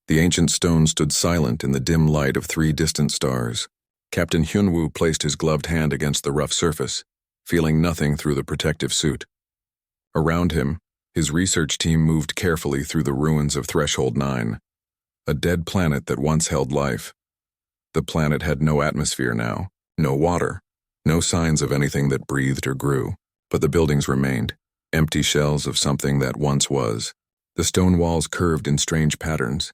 The ancient stone stood silent in the dim light of 3 distant stars. Captain Hyunwoo placed his gloved hand against the rough surface, feeling nothing through the protective suit. Around him, his research team moved carefully through the ruins of Threshold 9, a dead planet that once held life. The planet had no atmosphere now, no water, no signs of anything that breathed or grew, but the buildings remained, empty shells of something that once was. The stone walls curved in strange patterns.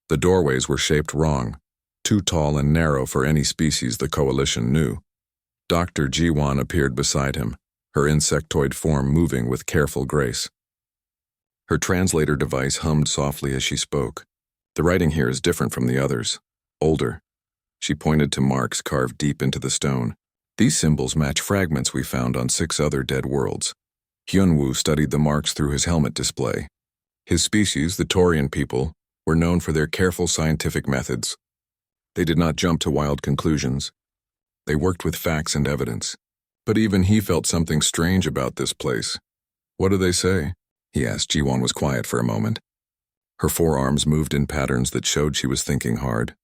The doorways were shaped wrong, too tall and narrow for any species the Coalition knew. Dr. Jiwon appeared beside him, her insectoid form moving with careful grace. Her translator device hummed softly as she spoke. The writing here is different from the others, older. She pointed to marks carved deep into the stone. These symbols match fragments we found on 6 other dead worlds. Hyunwoo studied the marks through his helmet display. His species, the Taurian people, were known for their careful scientific methods. They did not jump to wild conclusions. They worked with facts and evidence. But even he felt something strange about this place. "What do they say?" he asked. Jiwon was quiet for a moment. Her forearms moved in patterns that showed she was thinking hard.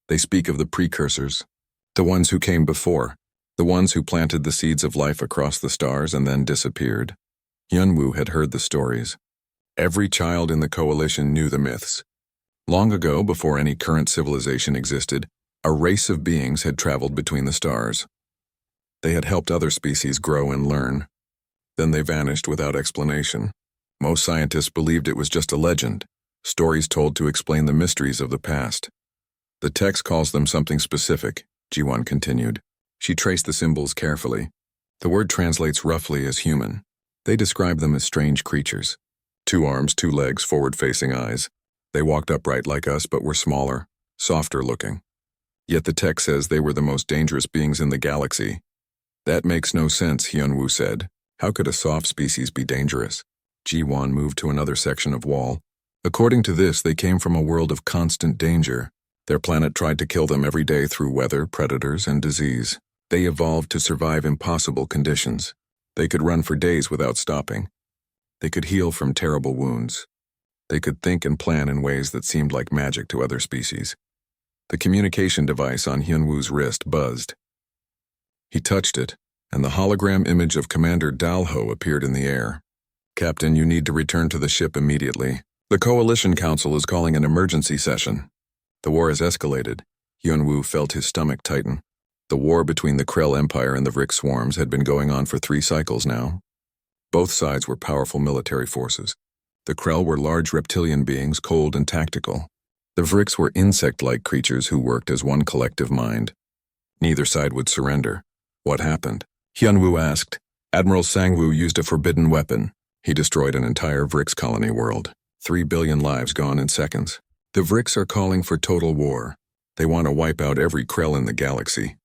"They speak of the precursors, the ones who came before, the ones who planted the seeds of life across the stars and then disappeared." Hyunwoo had heard the stories. Every child in the Coalition knew the myths. Long ago, before any current civilization existed, a race of beings had traveled between the stars. They had helped other species grow and learn. Then they vanished without explanation. Most scientists believed it was just a legend, stories told to explain the mysteries of the past. "The text calls them something specific," Jiwon continued. She traced the symbols carefully. The word translates roughly as human. They describe them as strange creatures. 2 arms, 2 legs, forward-facing eyes. They walked upright like us but were smaller, softer looking. Yet the text says they were the most dangerous beings in the galaxy. "That makes no sense," Hyunwoo said. "How could a soft species be dangerous?" Jiwon moved to another section of wall. "According to this, they came from a world of constant danger. Their planet tried to kill them every day through weather, predators, and disease. They evolved to survive impossible conditions. They could run for days without stopping. They could heal from terrible wounds. They could think and plan in ways that seemed like magic to other species." The communication device on Hyunwoo's wrist buzzed. He touched it, and the hologram image of Commander Dalho appeared in the air. "Captain, you need to return to the ship immediately. The Coalition Council is calling an emergency session." The war has escalated. Hyunwoo felt his stomach tighten. The war between the Krell Empire and the Vrick swarms had been going on for 3 cycles now. Both sides were powerful military forces. The Krell were large reptilian beings, cold and tactical. The Vricks were insect-like creatures who worked as one collective mind. Neither side would surrender. "What happened?" Hyunwoo asked. "Admiral Sangwoo used a forbidden weapon. He destroyed an entire Vricks colony world. 3 billion lives gone in seconds. The Vricks are calling for total war. They want to wipe out every Krell in the galaxy."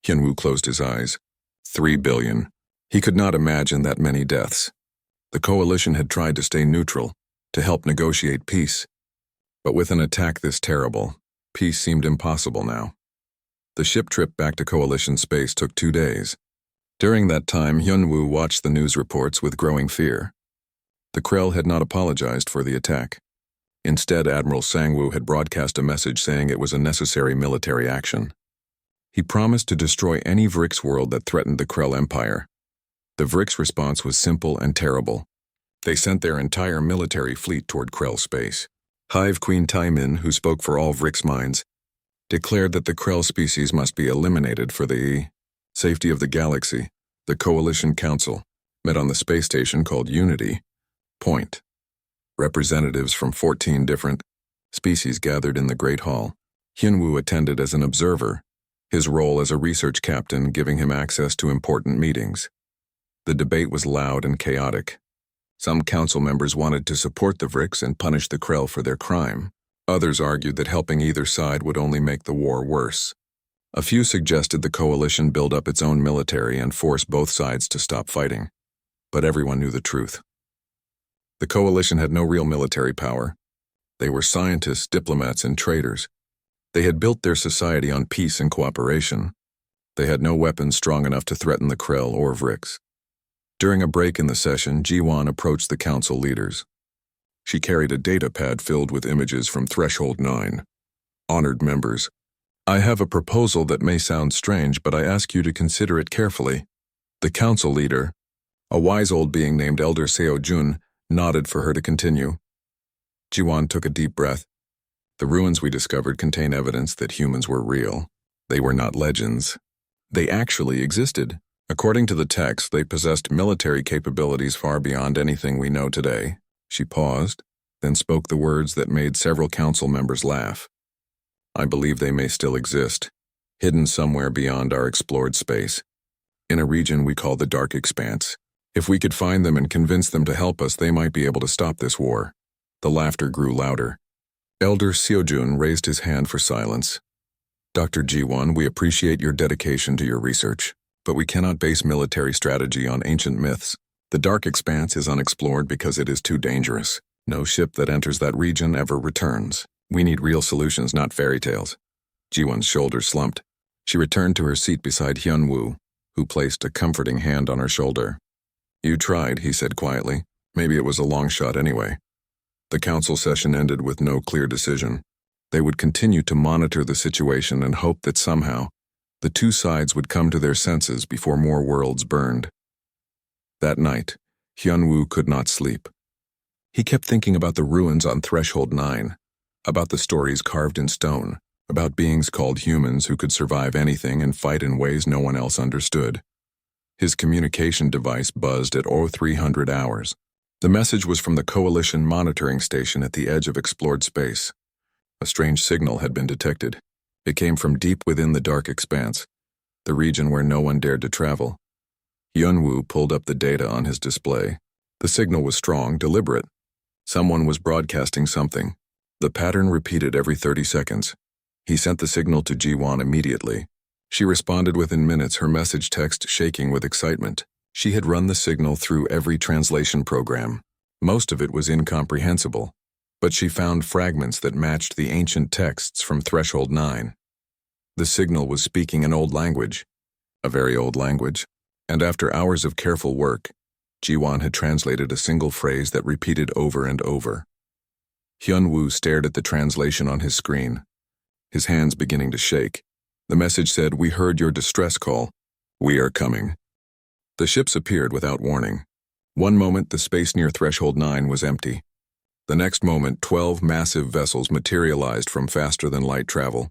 Hyunwoo closed his eyes. 3 billion. He could not imagine that many deaths. The Coalition had tried to stay neutral, to help negotiate peace. But with an attack this terrible, peace seemed impossible now. The ship trip back to Coalition space took 2 days. During that time, Hyunwoo watched the news reports with growing fear. The Krell had not apologized for the attack. Instead, Admiral Sangwoo had broadcast a message saying it was a necessary military action. He promised to destroy any Vricks world that threatened the Krell Empire. The Vricks' response was simple and terrible. They sent their entire military fleet toward Krell space. Hive Queen Taimin, who spoke for all Vricks minds, declared that the Krell species must be eliminated for the safety of the galaxy. The Coalition Council met on the space station called Unity Point. Representatives from 14 different species gathered in the Great Hall. Hyunwoo attended as an observer, his role as a research captain giving him access to important meetings. The debate was loud and chaotic. Some council members wanted to support the Vricks and punish the Krell for their crime. Others argued that helping either side would only make the war worse. A few suggested the Coalition build up its own military and force both sides to stop fighting. But everyone knew the truth. The Coalition had no real military power. They were scientists, diplomats, and traders. They had built their society on peace and cooperation. They had no weapons strong enough to threaten the Krell or Vricks. During a break in the session, Jiwon approached the council leaders. She carried a data pad filled with images from Threshold 9. Honored members, I have a proposal that may sound strange, but I ask you to consider it carefully. The council leader, a wise old being named Elder Seo Jun, nodded for her to continue. Jiwon took a deep breath. The ruins we discovered contain evidence that humans were real. They were not legends. They actually existed. According to the text, they possessed military capabilities far beyond anything we know today. She paused, then spoke the words that made several council members laugh. I believe they may still exist, hidden somewhere beyond our explored space, in a region we call the Dark Expanse. If we could find them and convince them to help us, they might be able to stop this war. The laughter grew louder. Elder Seojun raised his hand for silence. Dr. Jiwon, we appreciate your dedication to your research, but we cannot base military strategy on ancient myths. The Dark Expanse is unexplored because it is too dangerous. No ship that enters that region ever returns. We need real solutions, not fairy tales. Jiwon's shoulders slumped. She returned to her seat beside Hyunwoo, who placed a comforting hand on her shoulder. You tried, he said quietly. Maybe it was a long shot anyway. The council session ended with no clear decision. They would continue to monitor the situation and hope that somehow the two sides would come to their senses before more worlds burned. That night, Hyunwoo could not sleep. He kept thinking about the ruins on Threshold 9, about the stories carved in stone, about beings called humans who could survive anything and fight in ways no one else understood. His communication device buzzed at 0300 hours. The message was from the Coalition monitoring station at the edge of explored space. A strange signal had been detected. It came from deep within the Dark Expanse, the region where no one dared to travel. Hyunwoo pulled up the data on his display. The signal was strong, deliberate. Someone was broadcasting something. The pattern repeated every 30 seconds. He sent the signal to Jiwon immediately. She responded within minutes, her message text shaking with excitement. She had run the signal through every translation program. Most of it was incomprehensible, but she found fragments that matched the ancient texts from Threshold 9. The signal was speaking an old language, a very old language, and after hours of careful work, Jiwon had translated a single phrase that repeated over and over. Hyunwoo stared at the translation on his screen, his hands beginning to shake. The message said, "We heard your distress call. We are coming." The ships appeared without warning. One moment, the space near Threshold 9 was empty. The next moment, 12 massive vessels materialized from faster-than-light travel,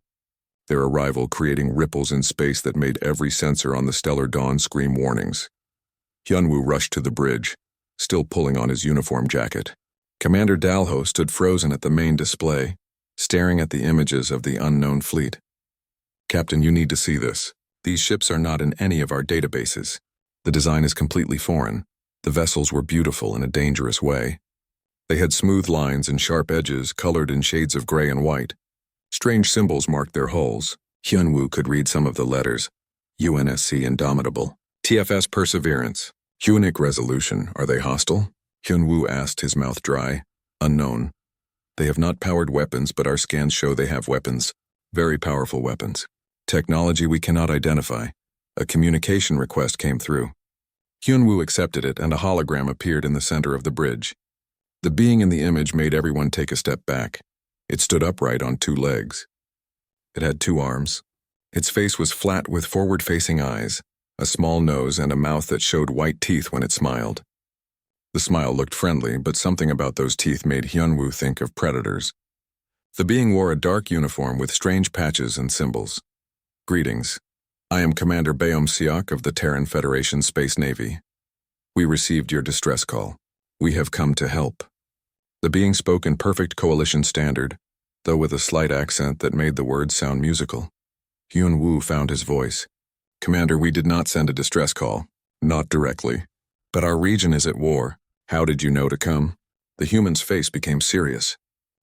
their arrival creating ripples in space that made every sensor on the Stellar Dawn scream warnings. Hyunwoo rushed to the bridge, still pulling on his uniform jacket. Commander Dalho stood frozen at the main display, staring at the images of the unknown fleet. "Captain, you need to see this. These ships are not in any of our databases. The design is completely foreign. The vessels were beautiful in a dangerous way. They had smooth lines and sharp edges colored in shades of gray and white. Strange symbols marked their hulls. Hyunwoo could read some of the letters. UNSC Indomitable. TFS Perseverance. Hunic Resolution. Are they hostile? Hyunwoo asked, his mouth dry. Unknown. They have not powered weapons, but our scans show they have weapons. Very powerful weapons. Technology we cannot identify. A communication request came through. Hyunwoo accepted it, and a hologram appeared in the center of the bridge. The being in the image made everyone take a step back. It stood upright on two legs. It had two arms. Its face was flat with forward-facing eyes, a small nose, and a mouth that showed white teeth when it smiled. The smile looked friendly, but something about those teeth made Hyunwoo think of predators. The being wore a dark uniform with strange patches and symbols. Greetings. I am Commander Baeom-seok of the Terran Federation Space Navy. We received your distress call. We have come to help. The being spoke in perfect Coalition standard, though with a slight accent that made the words sound musical. Hyunwoo found his voice. Commander, we did not send a distress call. Not directly. But our region is at war. How did you know to come? The human's face became serious.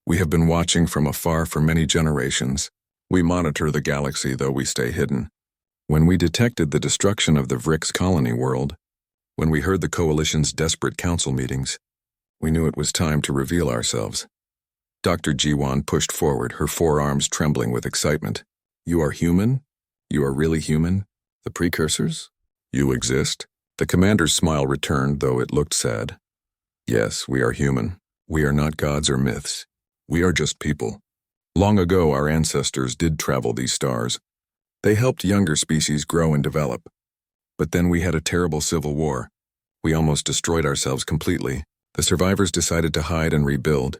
We have been watching from afar for many generations. We monitor the galaxy, though we stay hidden. When we detected the destruction of the Vrix colony world, when we heard the Coalition's desperate council meetings, we knew it was time to reveal ourselves. Dr. Jiwon pushed forward, her forearms trembling with excitement. You are human? You are really human? The precursors? You exist? The commander's smile returned, though it looked sad. Yes, we are human. We are not gods or myths. We are just people. Long ago, our ancestors did travel these stars. They helped younger species grow and develop. But then we had a terrible civil war. We almost destroyed ourselves completely. The survivors decided to hide and rebuild,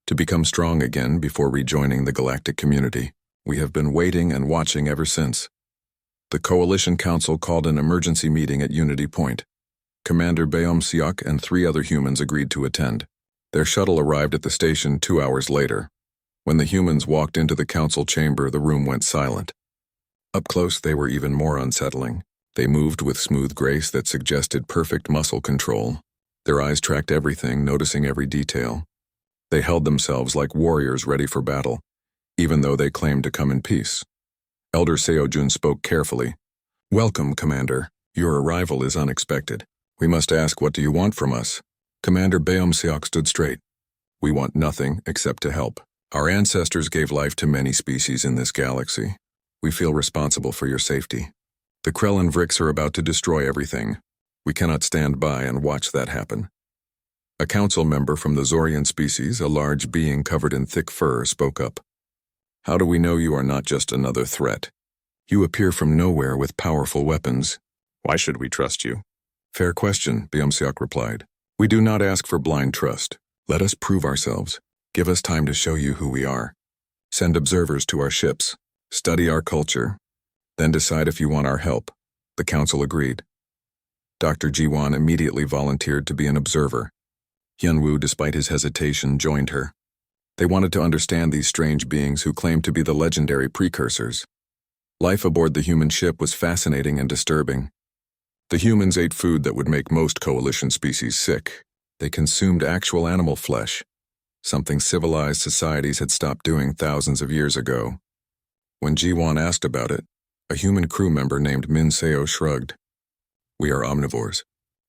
to become strong again before rejoining the galactic community. We have been waiting and watching ever since. The Coalition Council called an emergency meeting at Unity Point. Commander Beom-Seok and 3 other humans agreed to attend. Their shuttle arrived at the station 2 hours later. When the humans walked into the council chamber, the room went silent. Up close, they were even more unsettling. They moved with smooth grace that suggested perfect muscle control. Their eyes tracked everything, noticing every detail. They held themselves like warriors ready for battle, even though they claimed to come in peace. Elder Seo-jun spoke carefully. "Welcome, Commander. Your arrival is unexpected. We must ask, what do you want from us?" Commander Beom-Seok stood straight. "We want nothing except to help. Our ancestors gave life to many species in this galaxy. We feel responsible for your safety. The Krell and Vrix are about to destroy everything. We cannot stand by and watch that happen." A council member from the Zorian species, a large being covered in thick fur, spoke up. "How do we know you are not just another threat? You appear from nowhere with powerful weapons. Why should we trust you?" "Fair question," Beom-Seok replied. "We do not ask for blind trust. Let us prove ourselves. Give us time to show you who we are. Send observers to our ships. Study our culture. Then decide if you want our help." The council agreed. Dr. Ji-won immediately volunteered to be an observer. Hyun-woo, despite his hesitation, joined her. They wanted to understand these strange beings who claimed to be the legendary precursors. Life aboard the human ship was fascinating and disturbing. The humans ate food that would make most coalition species sick. They consumed actual animal flesh, something civilized societies had stopped doing thousands of years ago. When Ji-won asked about it, a human crew member named Min Seo shrugged. "We are omnivores.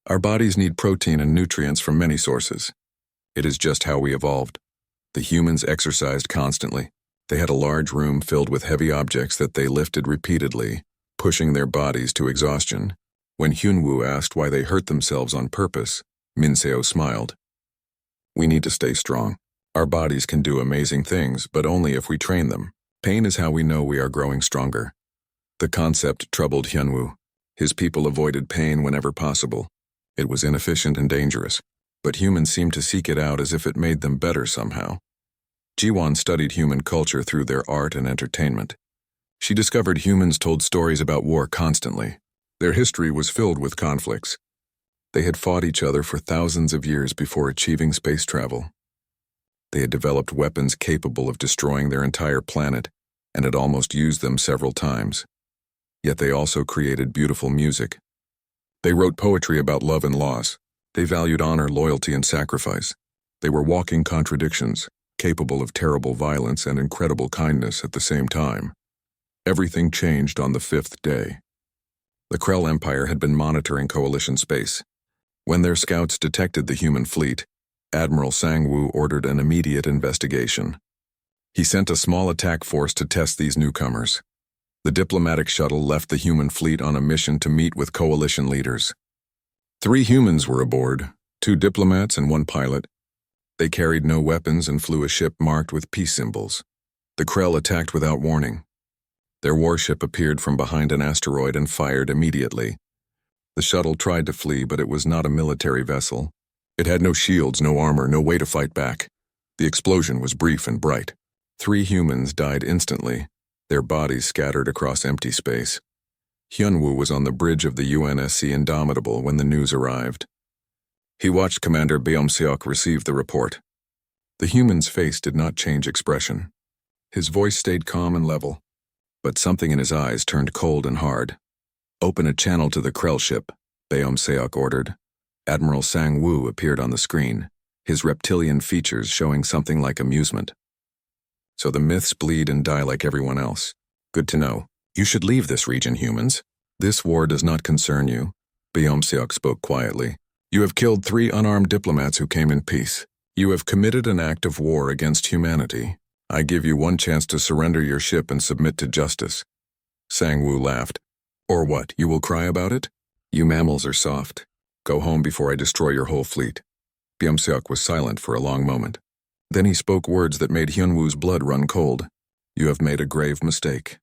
Our bodies need protein and nutrients from many sources. It is just how we evolved." The humans exercised constantly. They had a large room filled with heavy objects that they lifted repeatedly, pushing their bodies to exhaustion. When Hyun-woo asked why they hurt themselves on purpose, Min Seo smiled. "We need to stay strong. Our bodies can do amazing things, but only if we train them. Pain is how we know we are growing stronger." The concept troubled Hyun-woo. His people avoided pain whenever possible. It was inefficient and dangerous, but humans seemed to seek it out as if it made them better somehow. Ji-won studied human culture through their art and entertainment. She discovered humans told stories about war constantly. Their history was filled with conflicts. They had fought each other for thousands of years before achieving space travel. They had developed weapons capable of destroying their entire planet, and had almost used them several times. Yet they also created beautiful music. They wrote poetry about love and loss. They valued honor, loyalty, and sacrifice. They were walking contradictions, capable of terrible violence and incredible kindness at the same time. Everything changed on the 5th day. The Krell Empire had been monitoring Coalition space. When their scouts detected the human fleet, Admiral Sang-woo ordered an immediate investigation. He sent a small attack force to test these newcomers. The diplomatic shuttle left the human fleet on a mission to meet with Coalition leaders. 3 humans were aboard, 2 diplomats and 1 pilot. They carried no weapons and flew a ship marked with peace symbols. The Krell attacked without warning. Their warship appeared from behind an asteroid and fired immediately. The shuttle tried to flee, but it was not a military vessel. It had no shields, no armor, no way to fight back. The explosion was brief and bright. 3 humans died instantly, their bodies scattered across empty space. Hyun-woo was on the bridge of the UNSC Indomitable when the news arrived. He watched Commander Beom-Seok receive the report. The human's face did not change expression. His voice stayed calm and level, but something in his eyes turned cold and hard. "Open a channel to the Krell ship," Beom-Seok ordered. Admiral Sang-woo appeared on the screen, his reptilian features showing something like amusement. "So the myths bleed and die like everyone else. Good to know. You should leave this region, humans. This war does not concern you." Beom-Seok spoke quietly. "You have killed 3 unarmed diplomats who came in peace. You have committed an act of war against humanity. I give you one chance to surrender your ship and submit to justice." Sang-woo laughed. "Or what, you will cry about it? You mammals are soft. Go home before I destroy your whole fleet." Byung-seok was silent for a long moment. Then he spoke words that made Hyunwoo's blood run cold. You have made a grave mistake.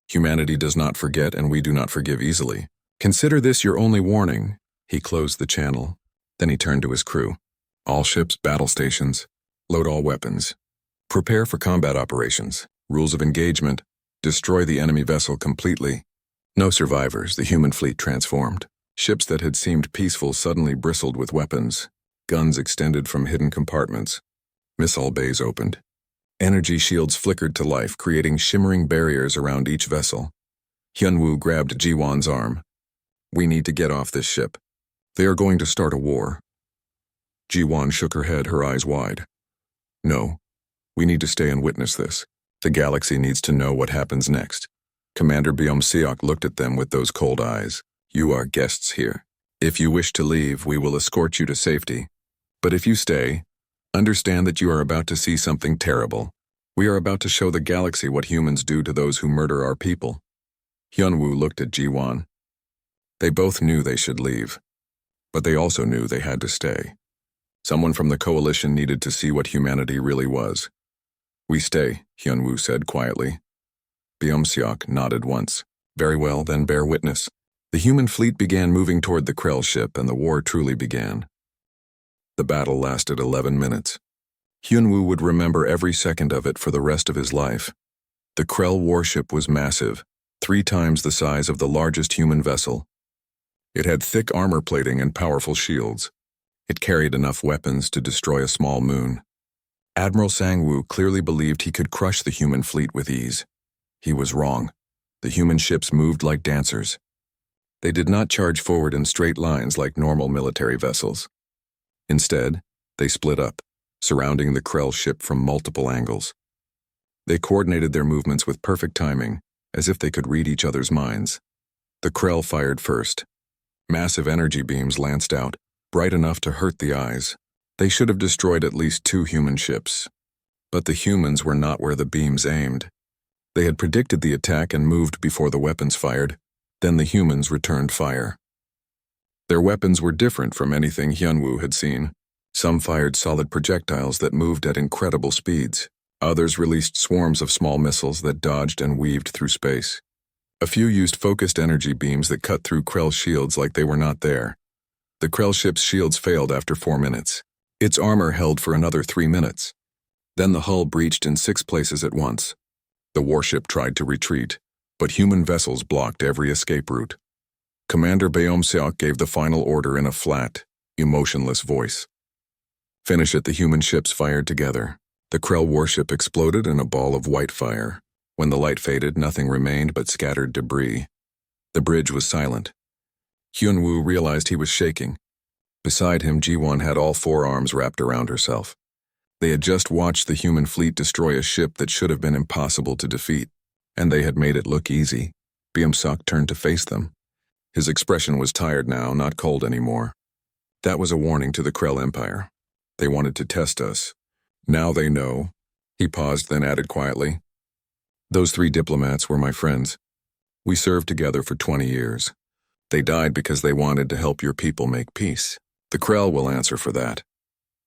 Humanity does not forget, and we do not forgive easily. Consider this your only warning. He closed the channel. Then he turned to his crew. All ships, battle stations. Load all weapons. Prepare for combat operations. Rules of engagement. Destroy the enemy vessel completely. No survivors. The human fleet transformed. Ships that had seemed peaceful suddenly bristled with weapons. Guns extended from hidden compartments. Missile bays opened. Energy shields flickered to life, creating shimmering barriers around each vessel. Hyunwoo grabbed Ji-won's arm. We need to get off this ship. They are going to start a war. Ji-won shook her head, her eyes wide. No. We need to stay and witness this. The galaxy needs to know what happens next. Commander Byung-seok looked at them with those cold eyes. You are guests here. If you wish to leave, we will escort you to safety. But if you stay, understand that you are about to see something terrible. We are about to show the galaxy what humans do to those who murder our people. Hyunwoo looked at Ji-won. They both knew they should leave, but they also knew they had to stay. Someone from the coalition needed to see what humanity really was. We stay, Hyunwoo said quietly. Byung-seok nodded once. Very well, then bear witness. The human fleet began moving toward the Krell ship, and the war truly began. The battle lasted 11 minutes. Hyunwoo would remember every second of it for the rest of his life. The Krell warship was massive, 3 times the size of the largest human vessel. It had thick armor plating and powerful shields. It carried enough weapons to destroy a small moon. Admiral Sang-woo clearly believed he could crush the human fleet with ease. He was wrong. The human ships moved like dancers. They did not charge forward in straight lines like normal military vessels. Instead, they split up, surrounding the Krell ship from multiple angles. They coordinated their movements with perfect timing, as if they could read each other's minds. The Krell fired first. Massive energy beams lanced out, bright enough to hurt the eyes. They should have destroyed at least 2 human ships. But the humans were not where the beams aimed. They had predicted the attack and moved before the weapons fired. Then the humans returned fire. Their weapons were different from anything Hyunwoo had seen. Some fired solid projectiles that moved at incredible speeds. Others released swarms of small missiles that dodged and weaved through space. A few used focused energy beams that cut through Krell shields like they were not there. The Krell ship's shields failed after 4 minutes. Its armor held for another 3 minutes. Then the hull breached in 6 places at once. The warship tried to retreat, but human vessels blocked every escape route. Commander Byung-seok gave the final order in a flat, emotionless voice. Finish it. The human ships fired together. The Krell warship exploded in a ball of white fire. When the light faded, nothing remained but scattered debris. The bridge was silent. Hyunwoo realized he was shaking. Beside him, Ji-won had all 4 arms wrapped around herself. They had just watched the human fleet destroy a ship that should have been impossible to defeat, and they had made it look easy. Byung-seok turned to face them. His expression was tired now, not cold anymore. That was a warning to the Krell Empire. They wanted to test us. Now they know. He paused, then added quietly. Those 3 diplomats were my friends. We served together for 20 years. They died because they wanted to help your people make peace. The Krell will answer for that.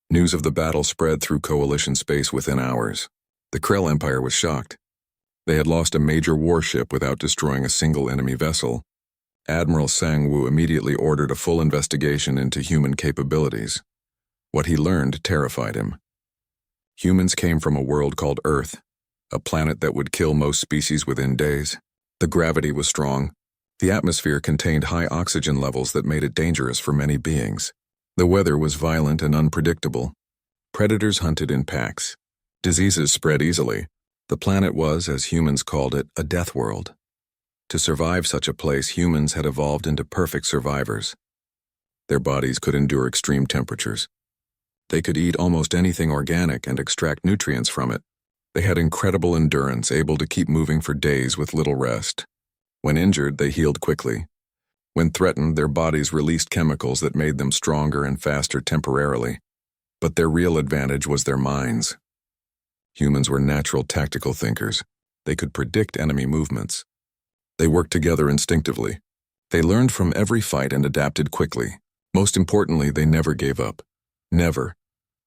News of the battle spread through coalition space within hours. The Krell Empire was shocked. They had lost a major warship without destroying a single enemy vessel. Admiral Sang-woo immediately ordered a full investigation into human capabilities. What he learned terrified him. Humans came from a world called Earth, a planet that would kill most species within days. The gravity was strong. The atmosphere contained high oxygen levels that made it dangerous for many beings. The weather was violent and unpredictable. Predators hunted in packs. Diseases spread easily. The planet was, as humans called it, a death world. To survive such a place, humans had evolved into perfect survivors. Their bodies could endure extreme temperatures. They could eat almost anything organic and extract nutrients from it. They had incredible endurance, able to keep moving for days with little rest. When injured, they healed quickly. When threatened, their bodies released chemicals that made them stronger and faster temporarily. But their real advantage was their minds. Humans were natural tactical thinkers. They could predict enemy movements. They worked together instinctively. They learned from every fight and adapted quickly. Most importantly, they never gave up. Never.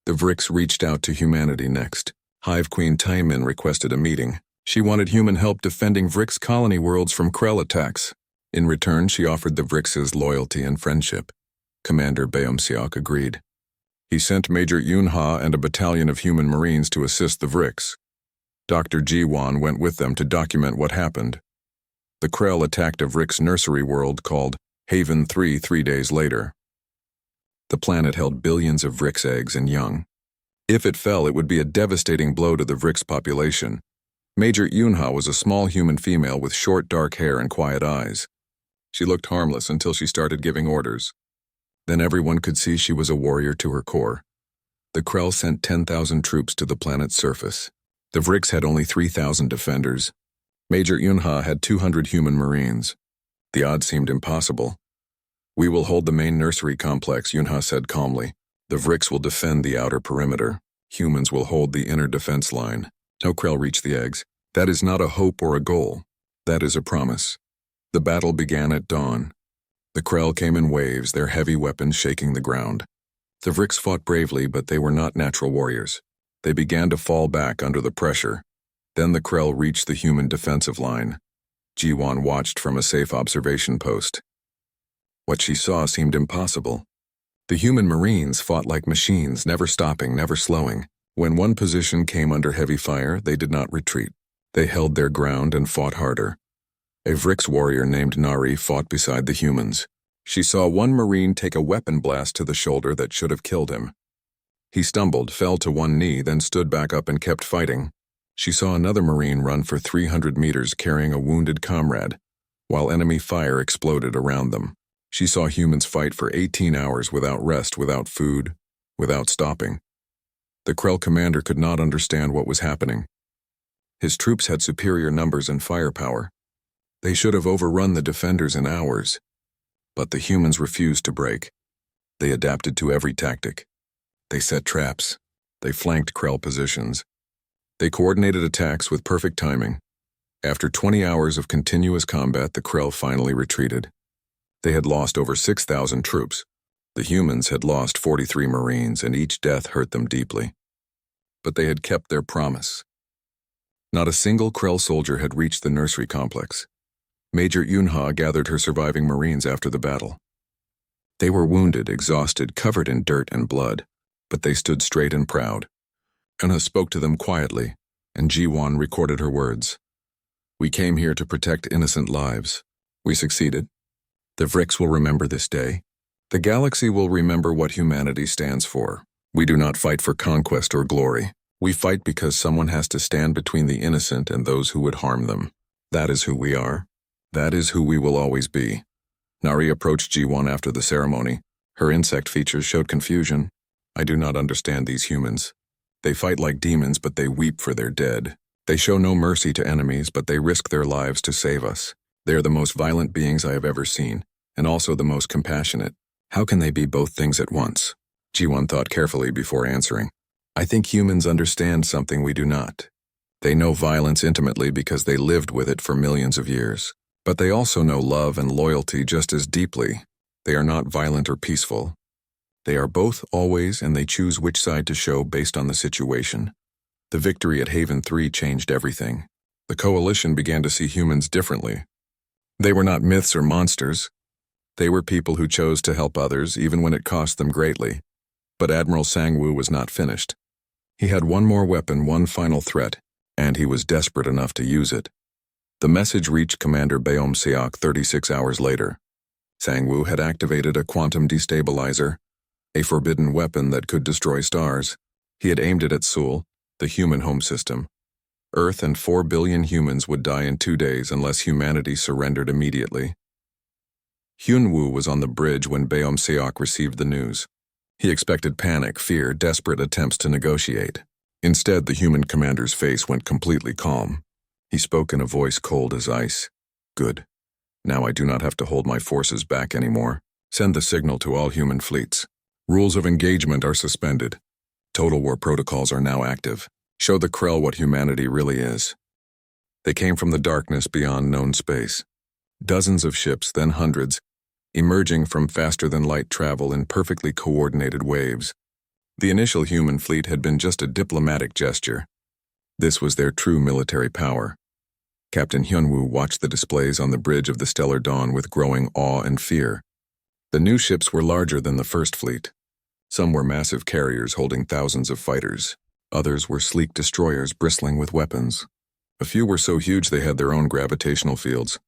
The Vrix reached out to humanity next. Hive Queen Taimin requested a meeting. She wanted human help defending Vrix colony worlds from Krell attacks. In return, she offered the Vrix's loyalty and friendship. Commander Beomsiok agreed. He sent Major Yunha and a battalion of human marines to assist the Vrix. Dr. Jiwan went with them to document what happened. The Krell attacked a Vrix nursery world called Haven 3 days later. The planet held billions of Vrix eggs and young. If it fell, it would be a devastating blow to the Vrix population. Major Yunha was a small human female with short dark hair and quiet eyes. She looked harmless until she started giving orders. Then everyone could see she was a warrior to her core. The Krell sent 10,000 troops to the planet's surface. The Vrix had only 3,000 defenders. Major Yunha had 200 human marines. The odds seemed impossible. "We will hold the main nursery complex," Yunha said calmly. "The Vrix will defend the outer perimeter. Humans will hold the inner defense line. No Krell reach the eggs. That is not a hope or a goal. That is a promise." The battle began at dawn. The Krell came in waves, their heavy weapons shaking the ground. The Vrix fought bravely, but they were not natural warriors. They began to fall back under the pressure. Then the Krell reached the human defensive line. Jiwan watched from a safe observation post. What she saw seemed impossible. The human marines fought like machines, never stopping, never slowing. When one position came under heavy fire, they did not retreat. They held their ground and fought harder. A Vrix warrior named Nari fought beside the humans. She saw one marine take a weapon blast to the shoulder that should have killed him. He stumbled, fell to one knee, then stood back up and kept fighting. She saw another marine run for 300 meters carrying a wounded comrade, while enemy fire exploded around them. She saw humans fight for 18 hours without rest, without food, without stopping. The Krell commander could not understand what was happening. His troops had superior numbers and firepower. They should have overrun the defenders in hours. But the humans refused to break. They adapted to every tactic. They set traps. They flanked Krell positions. They coordinated attacks with perfect timing. After 20 hours of continuous combat, the Krell finally retreated. They had lost over 6,000 troops. The humans had lost 43 Marines, and each death hurt them deeply. But they had kept their promise. Not a single Krell soldier had reached the nursery complex. Major Yunha gathered her surviving Marines after the battle. They were wounded, exhausted, covered in dirt and blood, but they stood straight and proud. Yunha spoke to them quietly, and Jiwan recorded her words. "We came here to protect innocent lives. We succeeded. The Vrix will remember this day. The galaxy will remember what humanity stands for. We do not fight for conquest or glory. We fight because someone has to stand between the innocent and those who would harm them. That is who we are. That is who we will always be." Nari approached Jiwan after the ceremony. Her insect features showed confusion. "I do not understand these humans. They fight like demons, but they weep for their dead. They show no mercy to enemies, but they risk their lives to save us. They are the most violent beings I have ever seen, and also the most compassionate. How can they be both things at once?" Jiwan thought carefully before answering. "I think humans understand something we do not. They know violence intimately because they lived with it for millions of years. But they also know love and loyalty just as deeply. They are not violent or peaceful. They are both always, and they choose which side to show based on the situation. The victory at Haven 3 changed everything. The Coalition began to see humans differently. They were not myths or monsters. They were people who chose to help others, even when it cost them greatly. But Admiral Sangwoo was not finished. He had one more weapon, one final threat, and he was desperate enough to use it. The message reached Commander Beomsiok 36 hours later. Sangwoo had activated a quantum destabilizer, a forbidden weapon that could destroy stars. He had aimed it at Seoul, the human home system. Earth and 4 billion humans would die in 2 days unless humanity surrendered immediately. Hyunwoo was on the bridge when Beomsiok received the news. He expected panic, fear, desperate attempts to negotiate. Instead, the human commander's face went completely calm. He spoke in a voice cold as ice. "Good. Now I do not have to hold my forces back anymore. Send the signal to all human fleets. Rules of engagement are suspended. Total war protocols are now active. Show the Krell what humanity really is." They came from the darkness beyond known space. Dozens of ships, then hundreds, emerging from faster-than-light travel in perfectly coordinated waves. The initial human fleet had been just a diplomatic gesture. This was their true military power. Captain Hyunwoo watched the displays on the bridge of the Stellar Dawn with growing awe and fear. The new ships were larger than the first fleet. Some were massive carriers holding thousands of fighters. Others were sleek destroyers bristling with weapons. A few were so huge they had their own gravitational fields.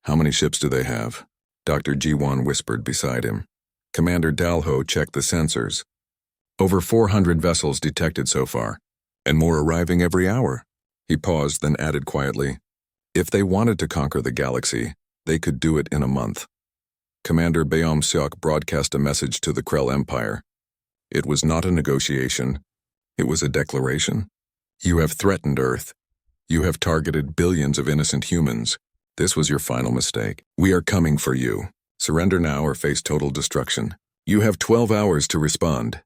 "How many ships do they have?" Dr. Ji-won whispered beside him. Commander Dalho checked the sensors. "Over 400 vessels detected so far, and more arriving every hour." He paused, then added quietly, "If they wanted to conquer the galaxy, they could do it in a month." Commander Beom-seok broadcast a message to the Krell Empire. It was not a negotiation. It was a declaration. "You have threatened Earth. You have targeted billions of innocent humans. This was your final mistake. We are coming for you. Surrender now or face total destruction. You have 12 hours to respond."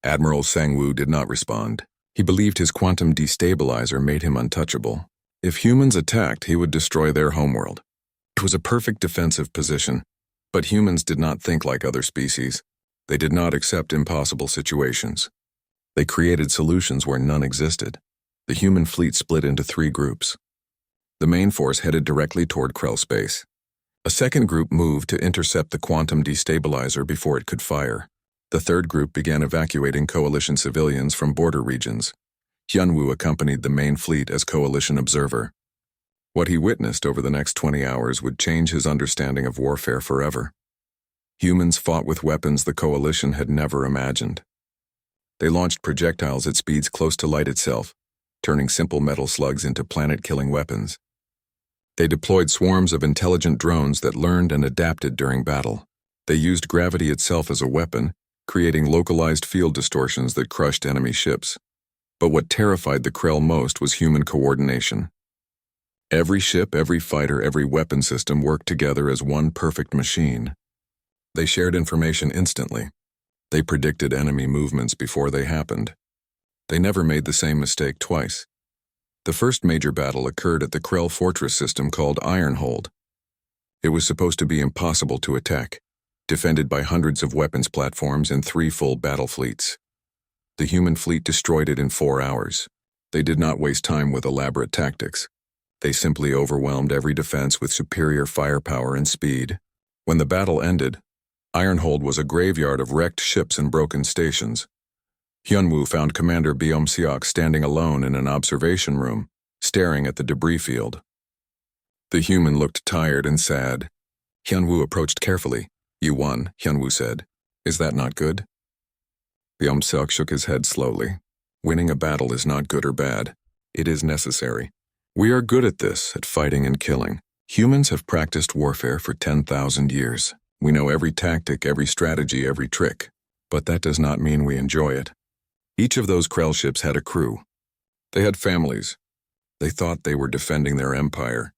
Admiral Sang-woo did not respond. He believed his quantum destabilizer made him untouchable. If humans attacked, he would destroy their homeworld. It was a perfect defensive position. But humans did not think like other species. They did not accept impossible situations. They created solutions where none existed. The human fleet split into 3 groups. The main force headed directly toward Krell space. A second group moved to intercept the quantum destabilizer before it could fire. The third group began evacuating coalition civilians from border regions. Hyunwoo accompanied the main fleet as coalition observer. What he witnessed over the next 20 hours would change his understanding of warfare forever. Humans fought with weapons the coalition had never imagined. They launched projectiles at speeds close to light itself, turning simple metal slugs into planet-killing weapons. They deployed swarms of intelligent drones that learned and adapted during battle. They used gravity itself as a weapon, creating localized field distortions that crushed enemy ships. But what terrified the Krell most was human coordination. Every ship, every fighter, every weapon system worked together as one perfect machine. They shared information instantly. They predicted enemy movements before they happened. They never made the same mistake twice. The first major battle occurred at the Krell fortress system called Ironhold. It was supposed to be impossible to attack, defended by hundreds of weapons platforms and 3 full battle fleets. The human fleet destroyed it in 4 hours. They did not waste time with elaborate tactics. They simply overwhelmed every defense with superior firepower and speed. When the battle ended, Ironhold was a graveyard of wrecked ships and broken stations. Hyunwoo found Commander Beom-seok standing alone in an observation room, staring at the debris field. The human looked tired and sad. Hyunwoo approached carefully. "You won," Hyunwoo said. "Is that not good?" Beom-seok shook his head slowly. "Winning a battle is not good or bad. It is necessary. We are good at this, at fighting and killing. Humans have practiced warfare for 10,000 years. We know every tactic, every strategy, every trick. But that does not mean we enjoy it." Each of those Krell ships had a crew. They had families. They thought they were defending their empire.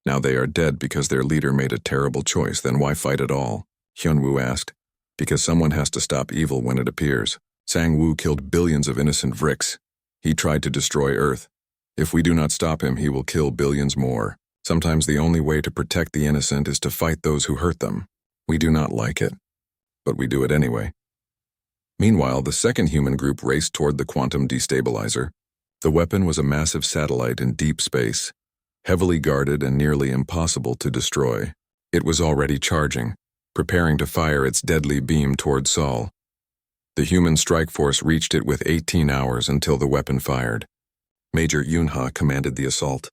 Now they are dead because their leader made a terrible choice. Then why fight at all? Hyunwoo asked. Because someone has to stop evil when it appears. Sang-woo killed billions of innocent Vricks. He tried to destroy Earth. If we do not stop him, he will kill billions more. Sometimes the only way to protect the innocent is to fight those who hurt them. We do not like it, but we do it anyway. Meanwhile, the second human group raced toward the quantum destabilizer. The weapon was a massive satellite in deep space, heavily guarded and nearly impossible to destroy. It was already charging, preparing to fire its deadly beam toward Sol. The human strike force reached it with 18 hours until the weapon fired. Major Yoon-ha commanded the assault.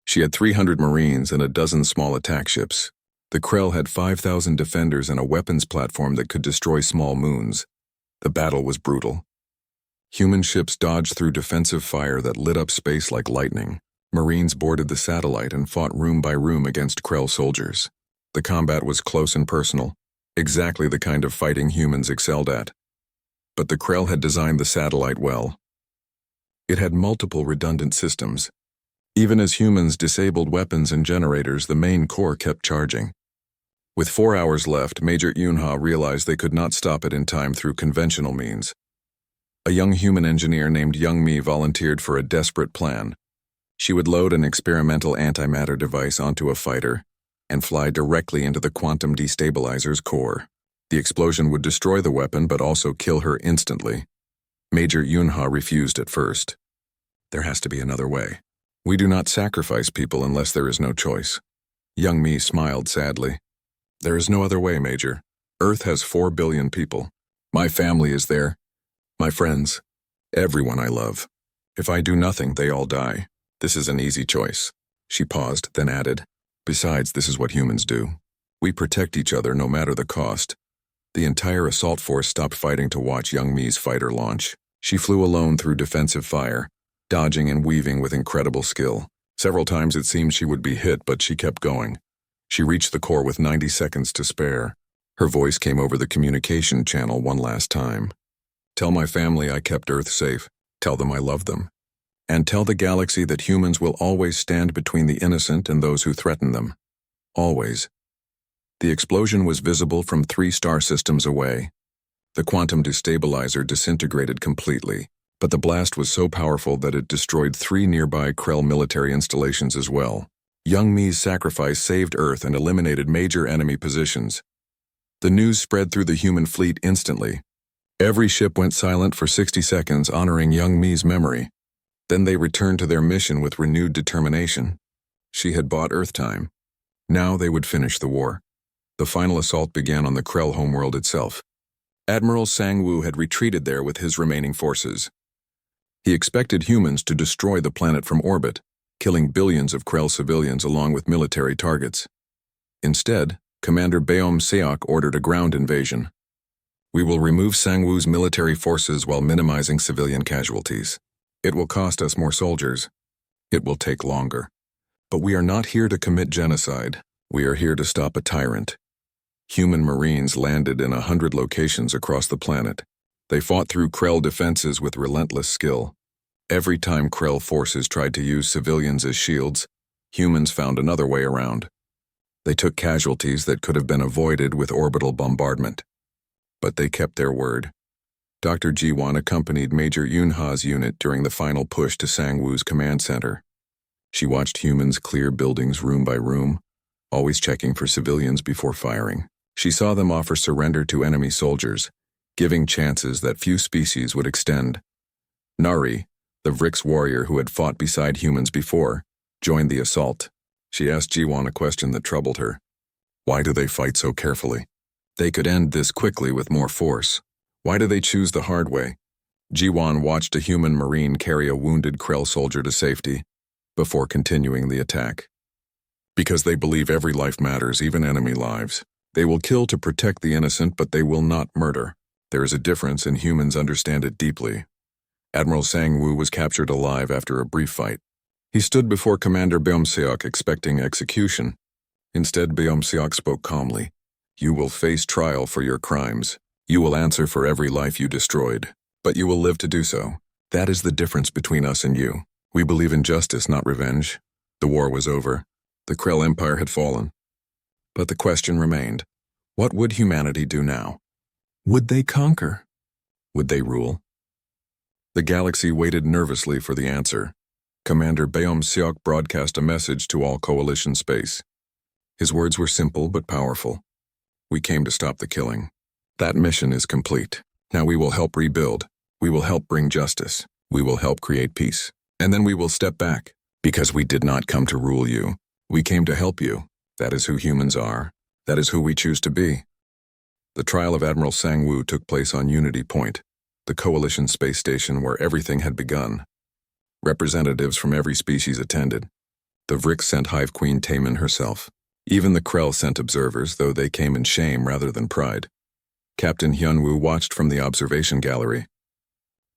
She had 300 Marines and a dozen small attack ships. The Krell had 5,000 defenders and a weapons platform that could destroy small moons. The battle was brutal. Human ships dodged through defensive fire that lit up space like lightning. Marines boarded the satellite and fought room by room against Krell soldiers. The combat was close and personal, exactly the kind of fighting humans excelled at. But the Krell had designed the satellite well. It had multiple redundant systems. Even as humans disabled weapons and generators, the main core kept charging. With 4 hours left, Major Yoon-ha realized they could not stop it in time through conventional means. A young human engineer named Young-mi volunteered for a desperate plan. She would load an experimental antimatter device onto a fighter and fly directly into the quantum destabilizer's core. The explosion would destroy the weapon but also kill her instantly. Major Yunha refused at first. There has to be another way. We do not sacrifice people unless there is no choice. Young Mi smiled sadly. There is no other way, Major. Earth has 4 billion people. My family is there. My friends. Everyone I love. If I do nothing, they all die. This is an easy choice. She paused, then added, besides, this is what humans do. We protect each other no matter the cost. The entire assault force stopped fighting to watch Young Mi's fighter launch. She flew alone through defensive fire, dodging and weaving with incredible skill. Several times it seemed she would be hit, but she kept going. She reached the core with 90 seconds to spare. Her voice came over the communication channel one last time. Tell my family I kept Earth safe. Tell them I love them. And tell the galaxy that humans will always stand between the innocent and those who threaten them. Always. The explosion was visible from 3 star systems away. The quantum destabilizer disintegrated completely, but the blast was so powerful that it destroyed 3 nearby Krell military installations as well. Young Mi's sacrifice saved Earth and eliminated major enemy positions. The news spread through the human fleet instantly. Every ship went silent for 60 seconds, honoring Young Mi's memory. Then they returned to their mission with renewed determination. She had bought Earth time. Now they would finish the war. The final assault began on the Krell homeworld itself. Admiral Sang-Woo had retreated there with his remaining forces. He expected humans to destroy the planet from orbit, killing billions of Krell civilians along with military targets. Instead, Commander Beom-seok ordered a ground invasion. We will remove Sang-Woo's military forces while minimizing civilian casualties. It will cost us more soldiers. It will take longer. But we are not here to commit genocide. We are here to stop a tyrant. Human Marines landed in 100 locations across the planet. They fought through Krell defenses with relentless skill. Every time Krell forces tried to use civilians as shields, humans found another way around. They took casualties that could have been avoided with orbital bombardment. But they kept their word. Dr. Ji-won accompanied Major Yunha's unit during the final push to Sang-Woo's command center. She watched humans clear buildings room by room, always checking for civilians before firing. She saw them offer surrender to enemy soldiers, giving chances that few species would extend. Nari, the Vrix warrior who had fought beside humans before, joined the assault. She asked Ji-won a question that troubled her. Why do they fight so carefully? They could end this quickly with more force. Why do they choose the hard way? Ji-won watched a human Marine carry a wounded Krell soldier to safety before continuing the attack. Because they believe every life matters, even enemy lives. They will kill to protect the innocent, but they will not murder. There is a difference, and humans understand it deeply. Admiral Sang-Woo was captured alive after a brief fight. He stood before Commander Beom-seok expecting execution. Instead, Beom-seok spoke calmly. You will face trial for your crimes. You will answer for every life you destroyed, but you will live to do so. That is the difference between us and you. We believe in justice, not revenge. The war was over. The Krell Empire had fallen. But the question remained, what would humanity do now? Would they conquer? Would they rule? The galaxy waited nervously for the answer. Commander Beom-seok broadcast a message to all Coalition space. His words were simple but powerful. We came to stop the killing. That mission is complete. Now we will help rebuild. We will help bring justice. We will help create peace. And then we will step back. Because we did not come to rule you. We came to help you. That is who humans are. That is who we choose to be. The trial of Admiral Sang-Woo took place on Unity Point, the Coalition space station where everything had begun. Representatives from every species attended. The Vrix sent Hive Queen Taemin herself. Even the Krell sent observers, though they came in shame rather than pride. Captain Hyun-woo watched from the observation gallery.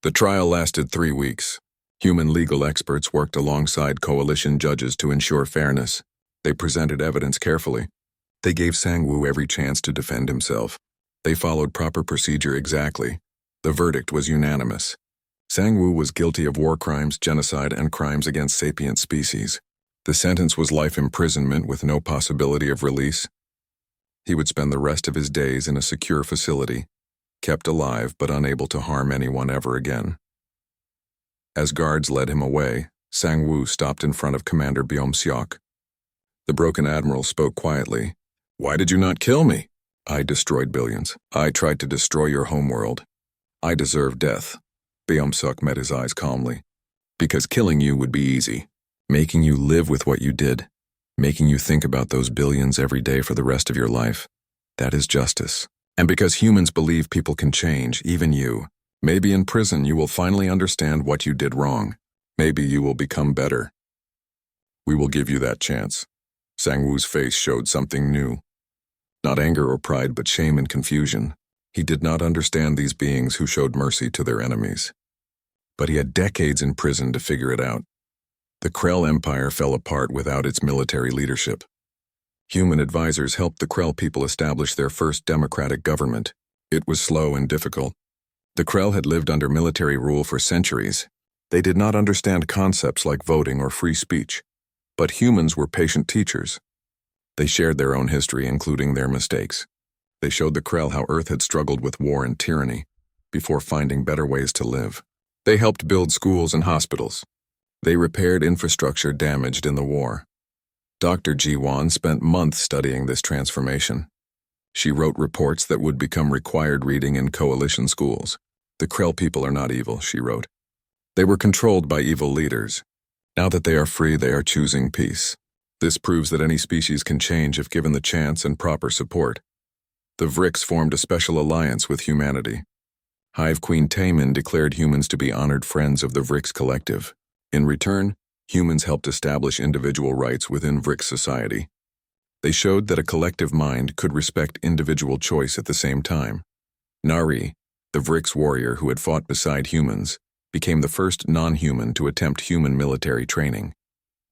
The trial lasted 3 weeks. Human legal experts worked alongside Coalition judges to ensure fairness. They presented evidence carefully. They gave Sang-Woo every chance to defend himself. They followed proper procedure exactly. The verdict was unanimous. Sang-Woo was guilty of war crimes, genocide, and crimes against sapient species. The sentence was life imprisonment with no possibility of release. He would spend the rest of his days in a secure facility, kept alive but unable to harm anyone ever again. As guards led him away, Sang-Woo stopped in front of Commander Beom-seok. The broken admiral spoke quietly. Why did you not kill me? I destroyed billions. I tried to destroy your homeworld. I deserve death. Beomsuk met his eyes calmly. Because killing you would be easy. Making you live with what you did. Making you think about those billions every day for the rest of your life. That is justice. And because humans believe people can change, even you. Maybe in prison you will finally understand what you did wrong. Maybe you will become better. We will give you that chance. Sangwoo's face showed something new. Not anger or pride, but shame and confusion. He did not understand these beings who showed mercy to their enemies. But he had decades in prison to figure it out. The Krell Empire fell apart without its military leadership. Human advisors helped the Krell people establish their first democratic government. It was slow and difficult. The Krell had lived under military rule for centuries. They did not understand concepts like voting or free speech. But humans were patient teachers. They shared their own history, including their mistakes. They showed the Krell how Earth had struggled with war and tyranny before finding better ways to live. They helped build schools and hospitals. They repaired infrastructure damaged in the war. Dr. Ji-won spent months studying this transformation. She wrote reports that would become required reading in coalition schools. The Krell people are not evil, she wrote. They were controlled by evil leaders. Now that they are free, they are choosing peace. This proves that any species can change if given the chance and proper support. The Vrix formed a special alliance with humanity. Hive Queen Taemin declared humans to be honored friends of the Vrix collective. In return, humans helped establish individual rights within Vrix society. They showed that a collective mind could respect individual choice at the same time. Nari, the Vrix warrior who had fought beside humans, became the first non-human to attempt human military training.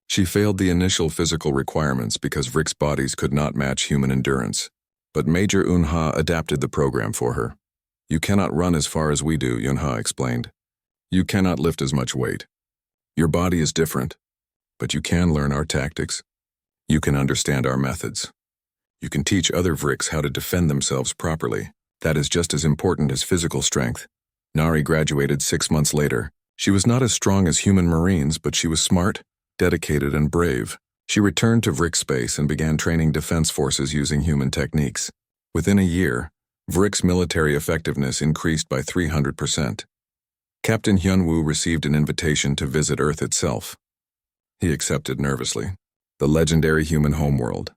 She failed the initial physical requirements because Vrix bodies could not match human endurance. But Major Eunha adapted the program for her. You cannot run as far as we do, Eunha explained. You cannot lift as much weight. Your body is different, but you can learn our tactics. You can understand our methods. You can teach other Vrix how to defend themselves properly. That is just as important as physical strength. Nari graduated 6 months later. She was not as strong as human Marines, but she was smart, dedicated, and brave. She returned to Vrix space and began training defense forces using human techniques. Within a year, Vrix military effectiveness increased by 300%. Captain Hyunwoo received an invitation to visit Earth itself. He accepted nervously. The legendary human homeworld.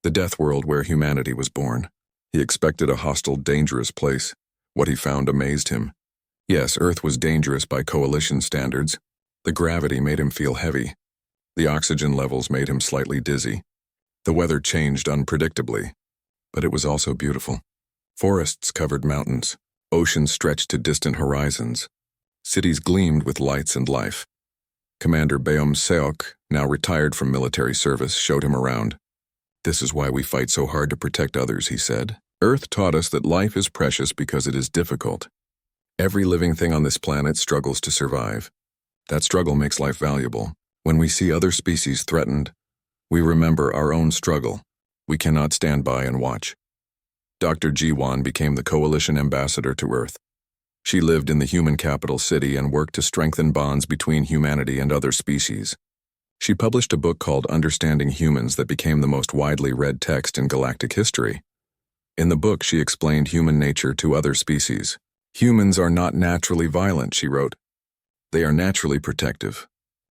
The death world where humanity was born. He expected a hostile, dangerous place. What he found amazed him. Yes, Earth was dangerous by coalition standards. The gravity made him feel heavy. The oxygen levels made him slightly dizzy. The weather changed unpredictably. But it was also beautiful. Forests covered mountains. Oceans stretched to distant horizons. Cities gleamed with lights and life. Commander Beom-seok, now retired from military service, showed him around. This is why we fight so hard to protect others, he said. Earth taught us that life is precious because it is difficult. Every living thing on this planet struggles to survive. That struggle makes life valuable. When we see other species threatened, we remember our own struggle. We cannot stand by and watch. Dr. Ji-won became the coalition ambassador to Earth. She lived in the human capital city and worked to strengthen bonds between humanity and other species. She published a book called Understanding Humans that became the most widely read text in galactic history. In the book, she explained human nature to other species. Humans are not naturally violent, she wrote. They are naturally protective.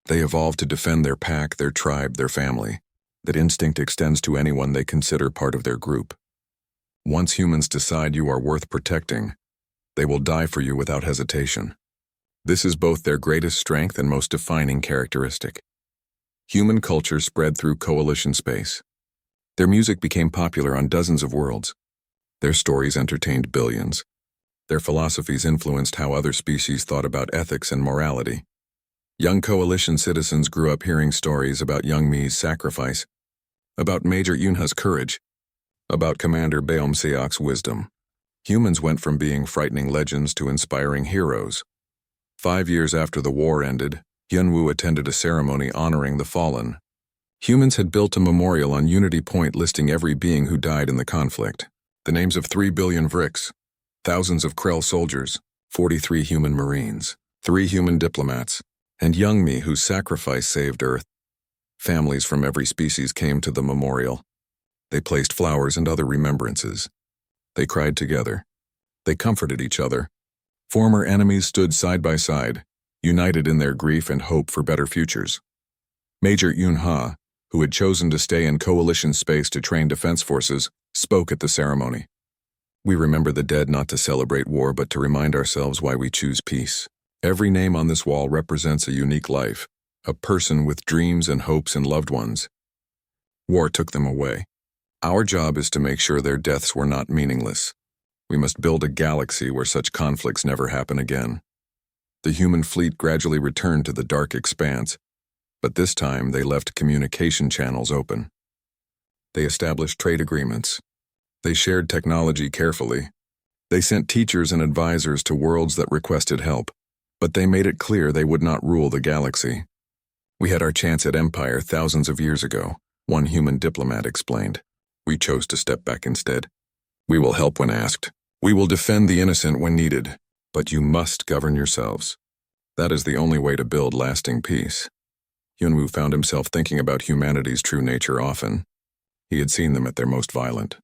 They evolved to defend their pack, their tribe, their family. That instinct extends to anyone they consider part of their group. Once humans decide you are worth protecting, they will die for you without hesitation. This is both their greatest strength and most defining characteristic. Human culture spread through coalition space. Their music became popular on dozens of worlds. Their stories entertained billions. Their philosophies influenced how other species thought about ethics and morality. Young coalition citizens grew up hearing stories about Young Mi's sacrifice, about Major Eunha's courage, about Commander Beom-seok's wisdom. Humans went from being frightening legends to inspiring heroes. 5 years after the war ended, Hyunwoo attended a ceremony honoring the fallen. Humans had built a memorial on Unity Point listing every being who died in the conflict. The names of 3 billion Vrix, thousands of Krell soldiers, 43 human Marines, 3 human diplomats, and Young Mi whose sacrifice saved Earth. Families from every species came to the memorial. They placed flowers and other remembrances. They cried together. They comforted each other. Former enemies stood side by side, united in their grief and hope for better futures. Major Yun-ha, who had chosen to stay in coalition space to train defense forces, spoke at the ceremony. We remember the dead not to celebrate war but to remind ourselves why we choose peace. Every name on this wall represents a unique life, a person with dreams and hopes and loved ones. War took them away. Our job is to make sure their deaths were not meaningless. We must build a galaxy where such conflicts never happen again. The human fleet gradually returned to the dark expanse, but this time they left communication channels open. They established trade agreements. They shared technology carefully. They sent teachers and advisors to worlds that requested help, but they made it clear they would not rule the galaxy. We had our chance at empire thousands of years ago, one human diplomat explained. We chose to step back instead. We will help when asked. We will defend the innocent when needed, but you must govern yourselves. That is the only way to build lasting peace. Yunwoo found himself thinking about humanity's true nature often. He had seen them at their most violent.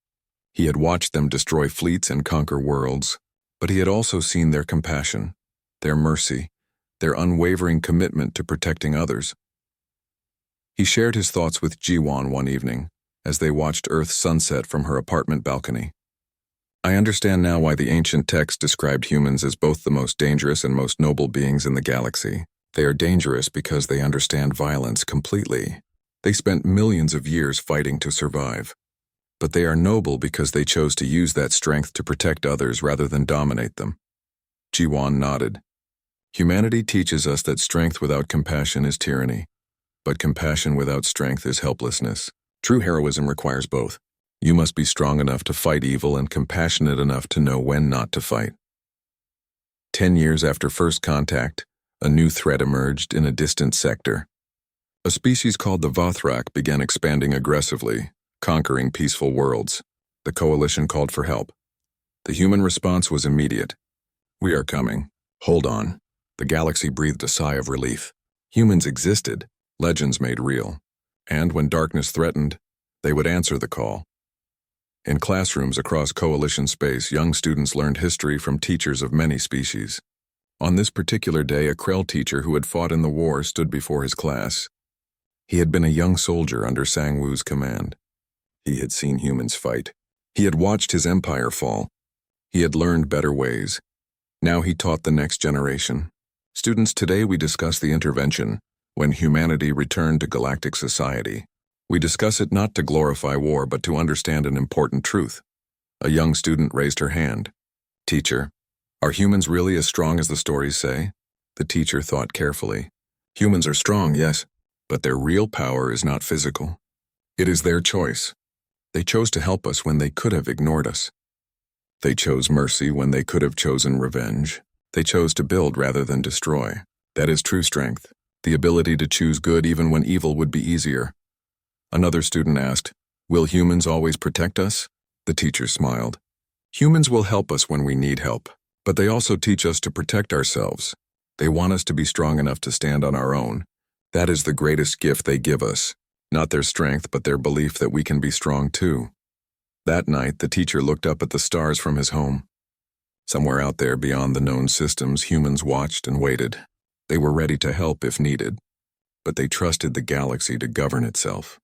He had watched them destroy fleets and conquer worlds, but he had also seen their compassion, their mercy, their unwavering commitment to protecting others. He shared his thoughts with Ji-won one evening, as they watched Earth's sunset from her apartment balcony. I understand now why the ancient texts described humans as both the most dangerous and most noble beings in the galaxy. They are dangerous because they understand violence completely. They spent millions of years fighting to survive. But they are noble because they chose to use that strength to protect others rather than dominate them. Ji-won nodded. Humanity teaches us that strength without compassion is tyranny, but compassion without strength is helplessness. True heroism requires both. You must be strong enough to fight evil and compassionate enough to know when not to fight. 10 years after first contact, a new threat emerged in a distant sector. A species called the Vothrak began expanding aggressively, conquering peaceful worlds. The coalition called for help. The human response was immediate. We are coming. Hold on. The galaxy breathed a sigh of relief. Humans existed, legends made real. And when darkness threatened, they would answer the call. In classrooms across coalition space, young students learned history from teachers of many species. On this particular day, a Krell teacher who had fought in the war stood before his class. He had been a young soldier under Sang-woo's command. He had seen humans fight. He had watched his empire fall. He had learned better ways. Now he taught the next generation. Students, today we discuss the intervention, when humanity returned to galactic society. We discuss it not to glorify war, but to understand an important truth. A young student raised her hand. Teacher, are humans really as strong as the stories say? The teacher thought carefully. Humans are strong, yes, but their real power is not physical. It is their choice. They chose to help us when they could have ignored us. They chose mercy when they could have chosen revenge. They chose to build rather than destroy. That is true strength. The ability to choose good even when evil would be easier. Another student asked, will humans always protect us? The teacher smiled. Humans will help us when we need help, but they also teach us to protect ourselves. They want us to be strong enough to stand on our own. That is the greatest gift they give us. Not their strength, but their belief that we can be strong too. That night, the teacher looked up at the stars from his home. Somewhere out there beyond the known systems, humans watched and waited. They were ready to help if needed, but they trusted the galaxy to govern itself.